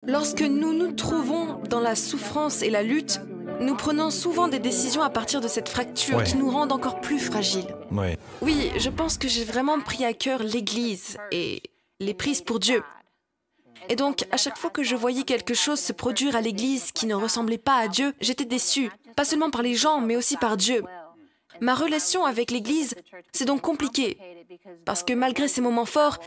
Lorsque nous nous trouvons dans la souffrance et la lutte, nous prenons souvent des décisions à partir de cette fracture qui nous rendent encore plus fragiles. Oui, je pense que j'ai vraiment pris à cœur l'Église et les prises pour Dieu. Et donc, à chaque fois que je voyais quelque chose se produire à l'Église qui ne ressemblait pas à Dieu, j'étais déçue, pas seulement par les gens, mais aussi par Dieu. Ma relation avec l'Église, c'est donc compliqué, parce que malgré ces moments forts,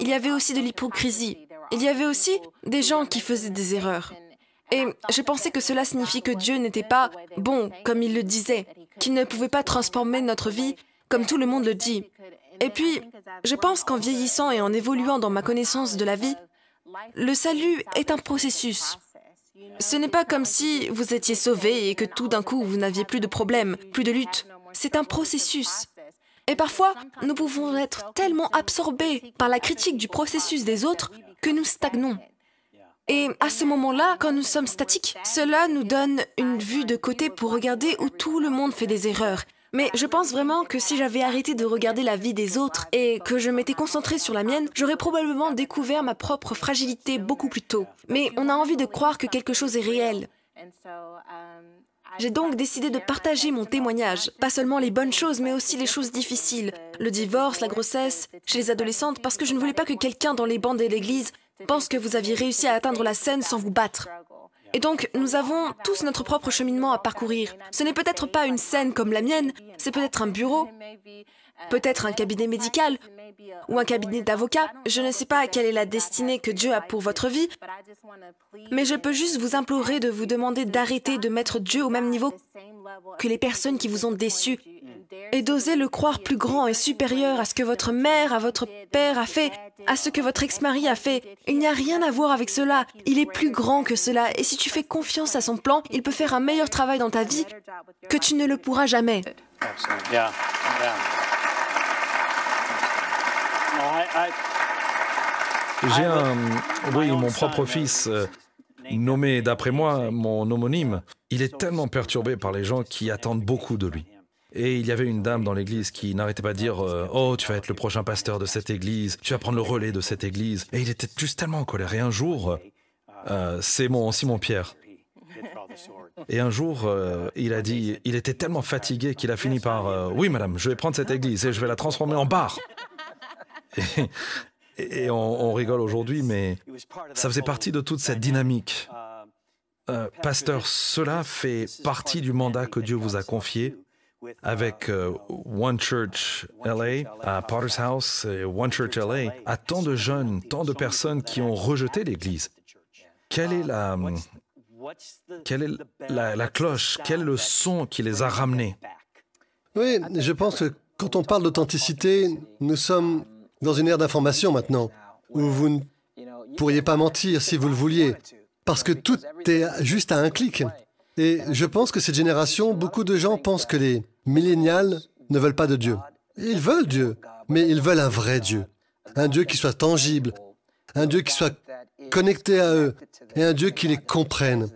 il y avait aussi de l'hypocrisie. Il y avait aussi des gens qui faisaient des erreurs. Et je pensais que cela signifie que Dieu n'était pas bon, comme il le disait, qu'il ne pouvait pas transformer notre vie comme tout le monde le dit. Et puis, je pense qu'en vieillissant et en évoluant dans ma connaissance de la vie, le salut est un processus. Ce n'est pas comme si vous étiez sauvé et que tout d'un coup vous n'aviez plus de problèmes, plus de lutte. C'est un processus. Et parfois, nous pouvons être tellement absorbés par la critique du processus des autres que nous stagnons. Et à ce moment-là, quand nous sommes statiques, cela nous donne une vue de côté pour regarder où tout le monde fait des erreurs. Mais je pense vraiment que si j'avais arrêté de regarder la vie des autres et que je m'étais concentrée sur la mienne, j'aurais probablement découvert ma propre fragilité beaucoup plus tôt. Mais on a envie de croire que quelque chose est réel. J'ai donc décidé de partager mon témoignage, pas seulement les bonnes choses, mais aussi les choses difficiles, le divorce, la grossesse, chez les adolescentes, parce que je ne voulais pas que quelqu'un dans les bancs de l'église pense que vous aviez réussi à atteindre la scène sans vous battre. Et donc, nous avons tous notre propre cheminement à parcourir. Ce n'est peut-être pas une scène comme la mienne, c'est peut-être un bureau, peut-être un cabinet médical ou un cabinet d'avocats. Je ne sais pas quelle est la destinée que Dieu a pour votre vie, mais je peux juste vous implorer de vous demander d'arrêter de mettre Dieu au même niveau que les personnes qui vous ont déçus et d'oser le croire plus grand et supérieur à ce que votre mère, à votre père a fait, à ce que votre ex-mari a fait. Il n'y a rien à voir avec cela. Il est plus grand que cela. Et si tu fais confiance à son plan, il peut faire un meilleur travail dans ta vie que tu ne le pourras jamais. J'ai mon propre fils, nommé d'après moi, mon homonyme. Il est tellement perturbé par les gens qui attendent beaucoup de lui. Et il y avait une dame dans l'église qui n'arrêtait pas de dire « Oh, tu vas être le prochain pasteur de cette église, tu vas prendre le relais de cette église. » Et il était juste tellement en colère. Et un jour, c'est Simon Pierre. Et un jour, il a dit, il était tellement fatigué qu'il a fini par « Oui, madame, je vais prendre cette église et je vais la transformer en bar. » Et on rigole aujourd'hui, mais ça faisait partie de toute cette dynamique. Pasteur, cela fait partie du mandat que Dieu vous a confié avec One Church LA, à Potter's House et One Church LA, à tant de jeunes, tant de personnes qui ont rejeté l'Église. Quelle est la cloche, quel est le son qui les a ramenés? Oui, je pense que quand on parle d'authenticité, nous sommes dans une ère d'information maintenant, où vous ne pourriez pas mentir si vous le vouliez, parce que tout est juste à un clic. Et je pense que cette génération, beaucoup de gens pensent que les millénials ne veulent pas de Dieu. Ils veulent Dieu, mais ils veulent un vrai Dieu. Un Dieu qui soit tangible, un Dieu qui soit connecté à eux, et un Dieu qui les comprenne.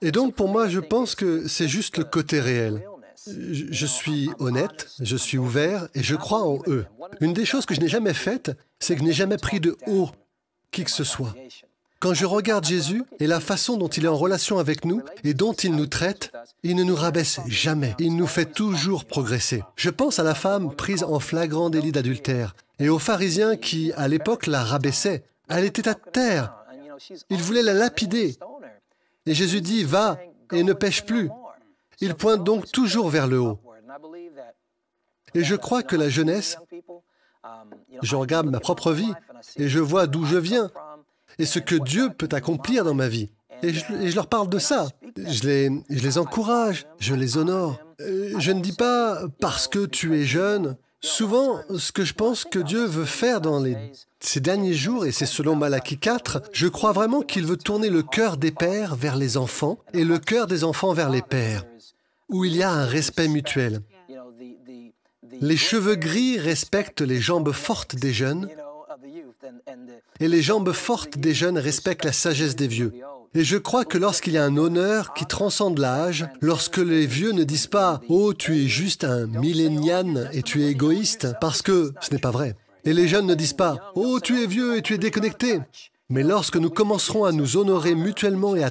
Et donc, pour moi, je pense que c'est juste le côté réel. Je suis honnête, je suis ouvert, et je crois en eux. Une des choses que je n'ai jamais faites, c'est que je n'ai jamais pris de haut qui que ce soit. Quand je regarde Jésus et la façon dont il est en relation avec nous et dont il nous traite, il ne nous rabaisse jamais. Il nous fait toujours progresser. Je pense à la femme prise en flagrant délit d'adultère et aux pharisiens qui, à l'époque, la rabaissaient. Elle était à terre. Ils voulaient la lapider. Et Jésus dit, « Va et ne pêche plus. » Il pointe donc toujours vers le haut. Et je crois que la jeunesse, je regarde ma propre vie et je vois d'où je viens et ce que Dieu peut accomplir dans ma vie. Et je leur parle de ça. Je les encourage, je les honore. Je ne dis pas « parce que tu es jeune ». Souvent, ce que je pense que Dieu veut faire dans ces derniers jours, et c'est selon Malachie 4, je crois vraiment qu'il veut tourner le cœur des pères vers les enfants et le cœur des enfants vers les pères, où il y a un respect mutuel. Les cheveux gris respectent les jambes fortes des jeunes, et les jambes fortes des jeunes respectent la sagesse des vieux. Et je crois que lorsqu'il y a un honneur qui transcende l'âge, lorsque les vieux ne disent pas « Oh, tu es juste un millénial et tu es égoïste », parce que ce n'est pas vrai. Et les jeunes ne disent pas « Oh, tu es vieux et tu es déconnecté », Mais lorsque nous commencerons à nous honorer mutuellement et à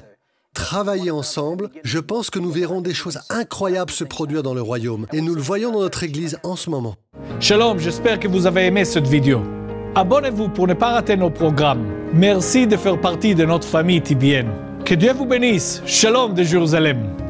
travailler ensemble, je pense que nous verrons des choses incroyables se produire dans le royaume. Et nous le voyons dans notre Église en ce moment. Shalom, j'espère que vous avez aimé cette vidéo. Abonnez-vous pour ne pas rater nos programmes. Merci de faire partie de notre famille TBN. Que Dieu vous bénisse. Shalom de Jérusalem.